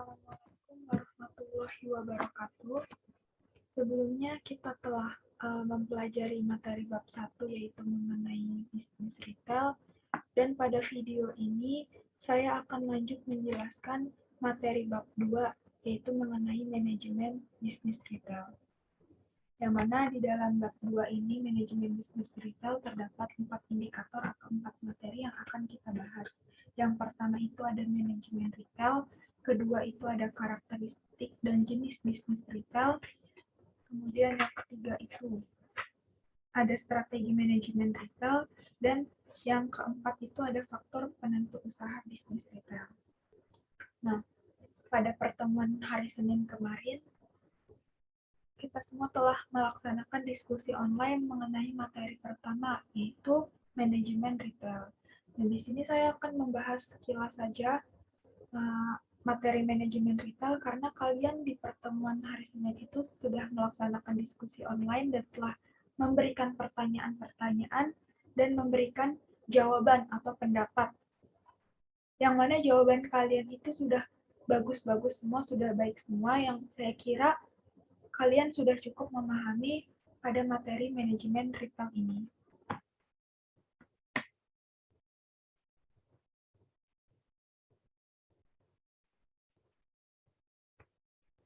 Assalamualaikum warahmatullahi wabarakatuh. Sebelumnya kita telah mempelajari materi bab 1 yaitu mengenai bisnis retail, dan pada video ini saya akan lanjut menjelaskan materi bab 2 yaitu mengenai manajemen bisnis retail. Yang mana di dalam bab 2 ini manajemen bisnis retail terdapat 4 indikator atau 4 materi yang akan kita bahas. Yang pertama itu ada manajemen retail, kedua itu ada karakteristik dan jenis bisnis retail, kemudian yang ketiga itu ada strategi manajemen retail, dan yang keempat itu ada faktor penentu usaha bisnis retail. Nah, pada pertemuan hari Senin kemarin, kita semua telah melaksanakan diskusi online mengenai materi pertama, yaitu manajemen retail. Dan di sini saya akan membahas sekilas saja materi manajemen retail karena kalian di pertemuan hari Senin itu sudah melaksanakan diskusi online dan telah memberikan pertanyaan-pertanyaan dan memberikan jawaban atau pendapat. Yang mana jawaban kalian itu sudah bagus-bagus semua, sudah baik semua, yang saya kira kalian sudah cukup memahami pada materi manajemen retail ini.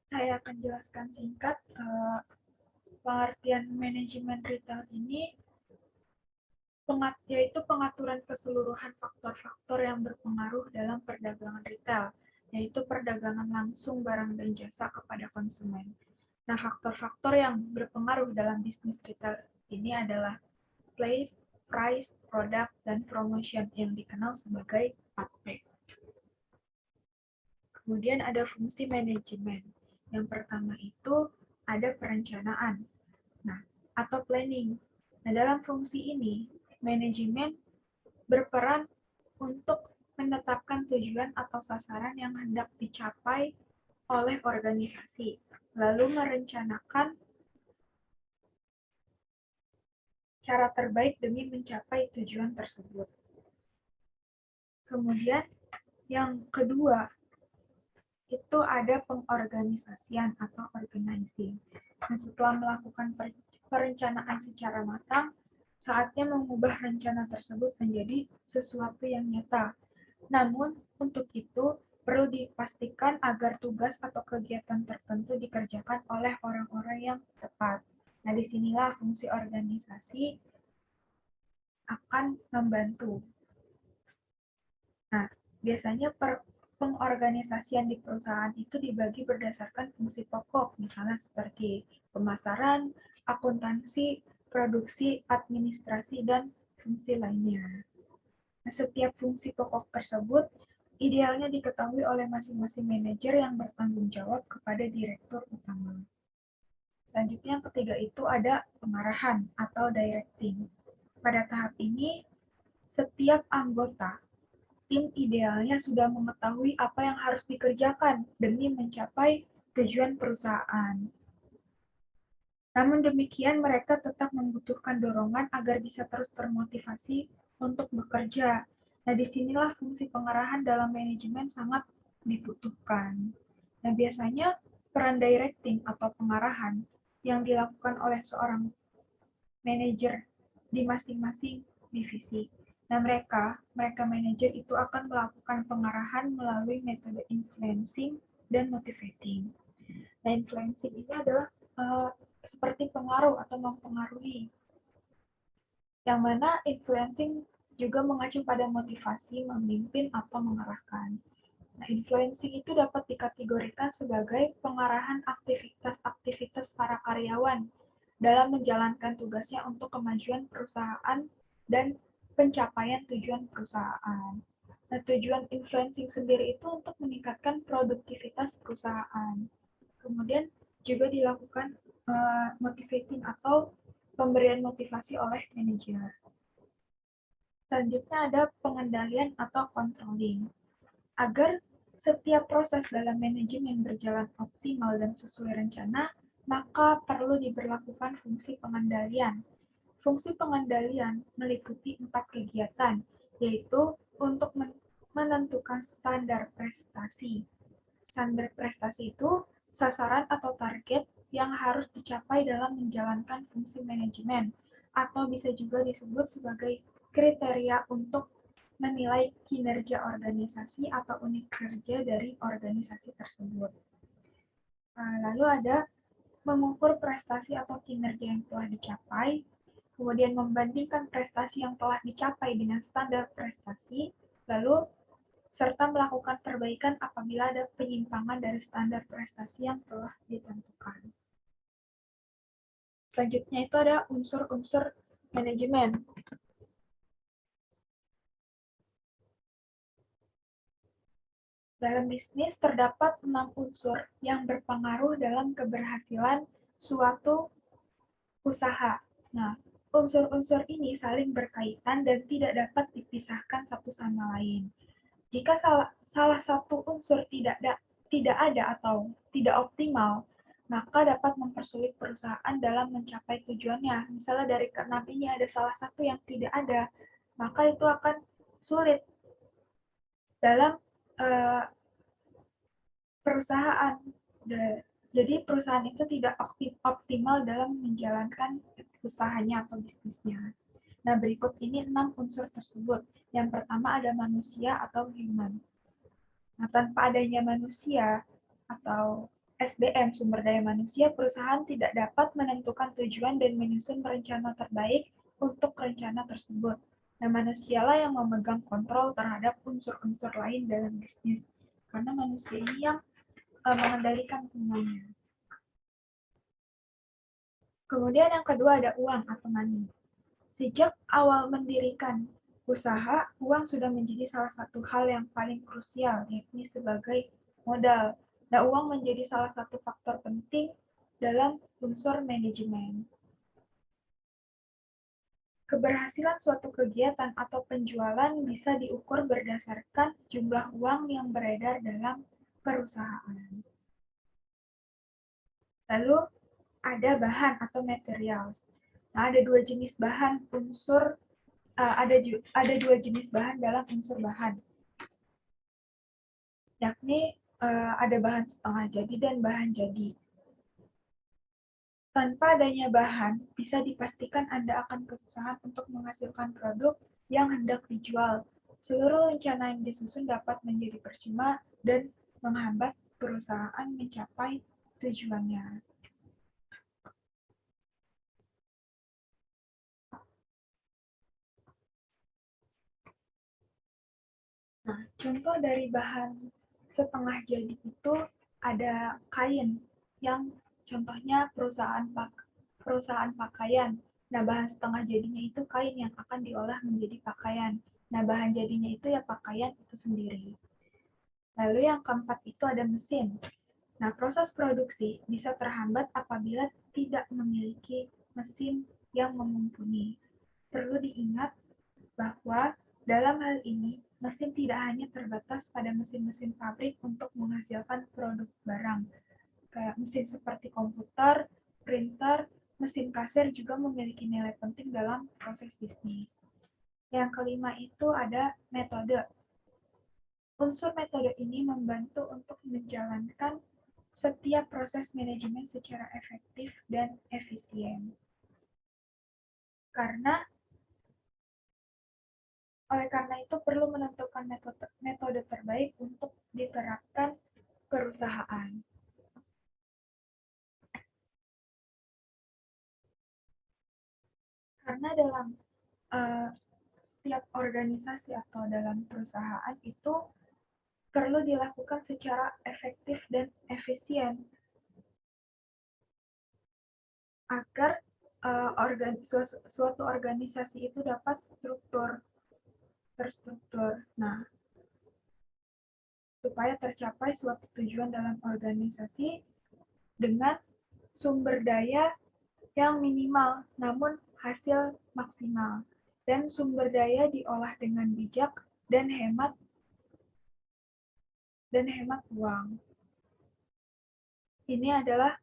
Saya akan jelaskan singkat pengertian manajemen retail ini, yaitu pengaturan keseluruhan faktor-faktor yang berpengaruh dalam perdagangan retail, yaitu perdagangan langsung barang dan jasa kepada konsumen. Nah, faktor-faktor yang berpengaruh dalam bisnis retail ini adalah place, price, product, dan promotion yang dikenal sebagai 4P. Kemudian ada fungsi manajemen. Yang pertama itu ada perencanaan, atau planning. Nah, dalam fungsi ini, manajemen berperan untuk menetapkan tujuan atau sasaran yang hendak dicapai oleh organisasi, lalu merencanakan cara terbaik demi mencapai tujuan tersebut. Kemudian yang kedua, itu ada pengorganisasian atau organizing. Nah, setelah melakukan perencanaan secara matang, saatnya mengubah rencana tersebut menjadi sesuatu yang nyata. Namun, untuk itu perlu dipastikan agar tugas atau kegiatan tertentu dikerjakan oleh orang-orang yang tepat. Nah, disinilah fungsi organisasi akan membantu. Nah, biasanya pengorganisasian di perusahaan itu dibagi berdasarkan fungsi pokok, misalnya seperti pemasaran, akuntansi, produksi, administrasi, dan fungsi lainnya. Nah, setiap fungsi pokok tersebut idealnya diketahui oleh masing-masing manajer yang bertanggung jawab kepada direktur utama. Selanjutnya yang ketiga itu ada pengarahan atau directing. Pada tahap ini, setiap anggota tim idealnya sudah mengetahui apa yang harus dikerjakan demi mencapai tujuan perusahaan. Namun demikian, mereka tetap membutuhkan dorongan agar bisa terus termotivasi untuk bekerja. Nah, disinilah fungsi pengarahan dalam manajemen sangat dibutuhkan. Nah, biasanya peran directing atau pengarahan yang dilakukan oleh seorang manajer di masing-masing divisi. Nah, mereka manajer itu akan melakukan pengarahan melalui metode influencing dan motivating. Nah, influencing ini adalah seperti pengaruh atau mempengaruhi. Yang mana influencing juga mengacu pada motivasi, memimpin, atau mengarahkan. Nah, influencing itu dapat dikategorikan sebagai pengarahan aktivitas-aktivitas para karyawan dalam menjalankan tugasnya untuk kemajuan perusahaan dan pencapaian tujuan perusahaan. Nah, tujuan influencing sendiri itu untuk meningkatkan produktivitas perusahaan. Kemudian juga dilakukan motivating atau pemberian motivasi oleh manajer. Selanjutnya ada pengendalian atau controlling. Agar setiap proses dalam manajemen berjalan optimal dan sesuai rencana, maka perlu diberlakukan fungsi pengendalian. Fungsi pengendalian meliputi 4 kegiatan, yaitu untuk menentukan standar prestasi, Standar prestasi itu sasaran atau target yang harus dicapai dalam menjalankan fungsi manajemen, atau bisa juga disebut sebagai kriteria untuk menilai kinerja organisasi atau unit kerja dari organisasi tersebut. Lalu ada mengukur prestasi atau kinerja yang telah dicapai, kemudian membandingkan prestasi yang telah dicapai dengan standar prestasi, lalu serta melakukan perbaikan apabila ada penyimpangan dari standar prestasi yang telah ditentukan. Selanjutnya itu ada unsur-unsur manajemen. Dalam bisnis terdapat 6 unsur yang berpengaruh dalam keberhasilan suatu usaha. Nah, unsur-unsur ini saling berkaitan dan tidak dapat dipisahkan satu sama lain. Jika salah satu unsur tidak ada atau tidak optimal, maka dapat mempersulit perusahaan dalam mencapai tujuannya. Misalnya dari keenam ini ada salah satu yang tidak ada, maka itu akan sulit dalam perusahaan. Jadi perusahaan itu tidak optimal dalam menjalankan usahanya atau bisnisnya. Nah, berikut ini 6 unsur tersebut. Yang pertama ada manusia atau human. Nah, tanpa adanya manusia atau SDM, sumber daya manusia, perusahaan tidak dapat menentukan tujuan dan menyusun rencana terbaik untuk rencana tersebut. Nah, manusialah yang memegang kontrol terhadap unsur-unsur lain dalam bisnis. Karena manusia ini yang mengendalikan semuanya. Kemudian yang kedua ada uang atau money. Sejak awal mendirikan usaha, uang sudah menjadi salah satu hal yang paling krusial, yakni sebagai modal. Nah, uang menjadi salah satu faktor penting dalam unsur manajemen. Keberhasilan suatu kegiatan atau penjualan bisa diukur berdasarkan jumlah uang yang beredar dalam perusahaan. Lalu ada bahan atau materials. Nah, ada dua jenis bahan unsur ada dua jenis bahan dalam unsur bahan, yakni ada bahan setengah jadi dan bahan jadi. Tanpa adanya bahan, bisa dipastikan Anda akan kesusahan untuk menghasilkan produk yang hendak dijual. Seluruh rencana yang disusun dapat menjadi percuma dan menghambat perusahaan mencapai tujuannya. Nah, contoh dari bahan setengah jadi itu ada kain yang contohnya perusahaan pakaian. Nah, bahan setengah jadinya itu kain yang akan diolah menjadi pakaian. Nah, bahan jadinya itu ya pakaian itu sendiri. Lalu yang keempat itu ada mesin. Nah, proses produksi bisa terhambat apabila tidak memiliki mesin yang mumpuni. Perlu diingat bahwa dalam hal ini, mesin tidak hanya terbatas pada mesin-mesin pabrik untuk menghasilkan produk barang. Kayak mesin seperti komputer, printer, mesin kasir juga memiliki nilai penting dalam proses bisnis. Yang kelima itu ada metode. Unsur metode ini membantu untuk menjalankan setiap proses manajemen secara efektif dan efisien. Oleh karena itu perlu menentukan metode terbaik untuk diterapkan perusahaan. Karena dalam setiap organisasi atau dalam perusahaan itu perlu dilakukan secara efektif dan efisien agar suatu organisasi itu dapat terstruktur. Nah, supaya tercapai suatu tujuan dalam organisasi dengan sumber daya yang minimal namun hasil maksimal, dan sumber daya diolah dengan bijak dan hemat uang. Ini adalah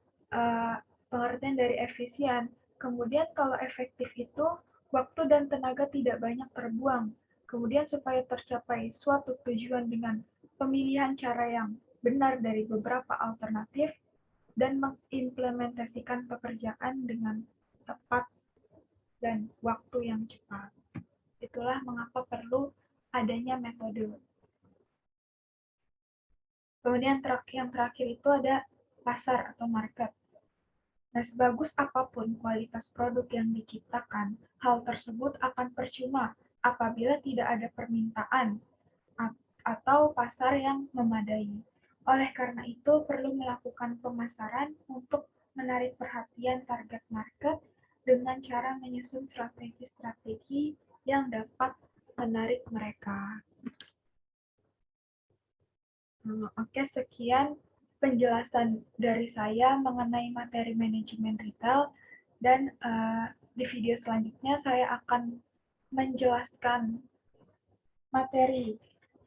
pengertian dari efisien. Kemudian kalau efektif itu waktu dan tenaga tidak banyak terbuang. Kemudian supaya tercapai suatu tujuan dengan pemilihan cara yang benar dari beberapa alternatif dan mengimplementasikan pekerjaan dengan tepat dan waktu yang cepat. Itulah mengapa perlu adanya metode. Kemudian yang terakhir itu ada pasar atau market. Nah, sebagus apapun kualitas produk yang diciptakan, hal tersebut akan percuma apabila tidak ada permintaan atau pasar yang memadai. Oleh karena itu, perlu melakukan pemasaran untuk menarik perhatian target market dengan cara menyusun strategi-strategi yang dapat menarik mereka. Oke, sekian penjelasan dari saya mengenai materi manajemen retail dan di video selanjutnya saya akan menjelaskan materi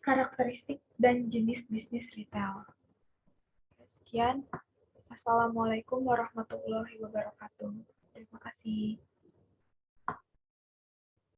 karakteristik dan jenis bisnis retail. Sekian, Assalamualaikum warahmatullahi wabarakatuh. Terima kasih.